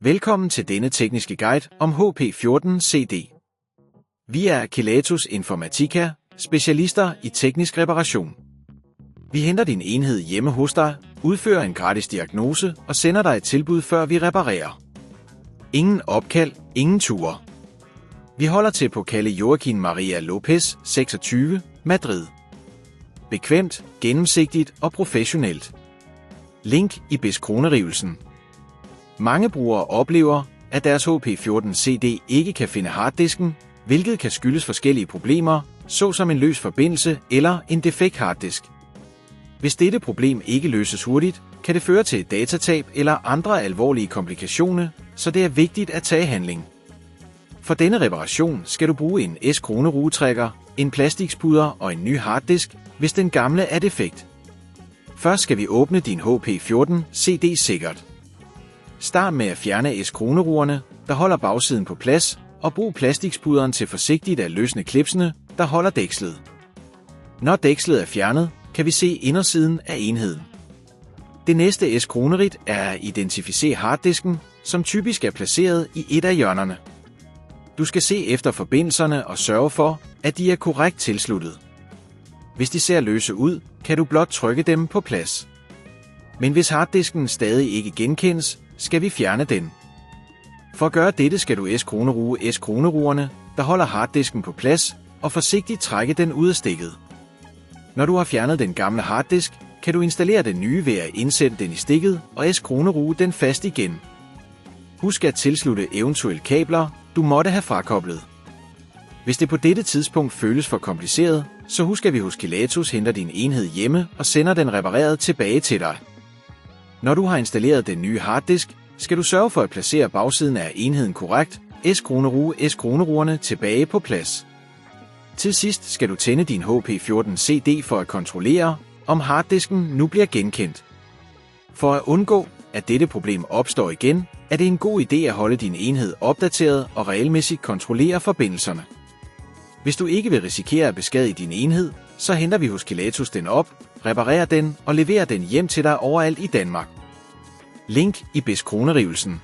Velkommen til denne tekniske guide om HP-enheder. Vi er Kelatos Informatika, specialister i teknisk reparation. Vi henter din enhed hjemme hos dig, udfører en gratis diagnose og sender dig et tilbud, før vi reparerer. Ingen opkald, ingen ture. Vi holder til på Calle Joaquin Maria Lopez, 26, Madrid. Bekvemt, gennemsigtigt og professionelt. Link i beskronerivelsen. Mange brugere oplever, at deres HP-enheder ikke kan finde harddisken, hvilket kan skyldes forskellige problemer, såsom en løs forbindelse eller en defekt harddisk. Hvis dette problem ikke løses hurtigt, kan det føre til et datatab eller andre alvorlige komplikationer, så det er vigtigt at tage handling. For denne reparation skal du bruge en S-kronerugetrækker, en plastikspuder og en ny harddisk, hvis den gamle er defekt. Først skal vi åbne din HP-enheder sikkert. Start med at fjerne S-kronerugerne, der holder bagsiden på plads, og brug plastikspuderen til forsigtigt at løsne klipsene, der holder dækslet. Når dækslet er fjernet, kan vi se indersiden af enheden. Det næste S-kronerit er at identificere harddisken, som typisk er placeret i et af hjørnerne. Du skal se efter forbindelserne og sørge for, at de er korrekt tilsluttet. Hvis de ser løse ud, kan du blot trykke dem på plads. Men hvis harddisken stadig ikke genkendes, skal vi fjerne den. For at gøre dette skal du S-kronerugerne, der holder harddisken på plads, og forsigtigt trække den ud af stikket. Når du har fjernet den gamle harddisk, kan du installere den nye ved at indsætte den i stikket og S-kroneruge den fast igen. Husk at tilslutte eventuelle kabler, du måtte have frakoblet. Hvis det på dette tidspunkt føles for kompliceret, så husk at vi hos Kelatos henter din enhed hjemme og sender den repareret tilbage til dig. Når du har installeret den nye harddisk, skal du sørge for at placere bagsiden af enheden korrekt, S-kronerugerne tilbage på plads. Til sidst skal du tænde din HP-enheder for at kontrollere, om harddisken nu bliver genkendt. For at undgå, at dette problem opstår igen, er det en god idé at holde din enhed opdateret og regelmæssigt kontrollere forbindelserne. Hvis du ikke vil risikere at beskadige din enhed, så henter vi hos Kelatos den op, reparerer den og leverer den hjem til dig overalt i Danmark. Link i beskronerivelsen.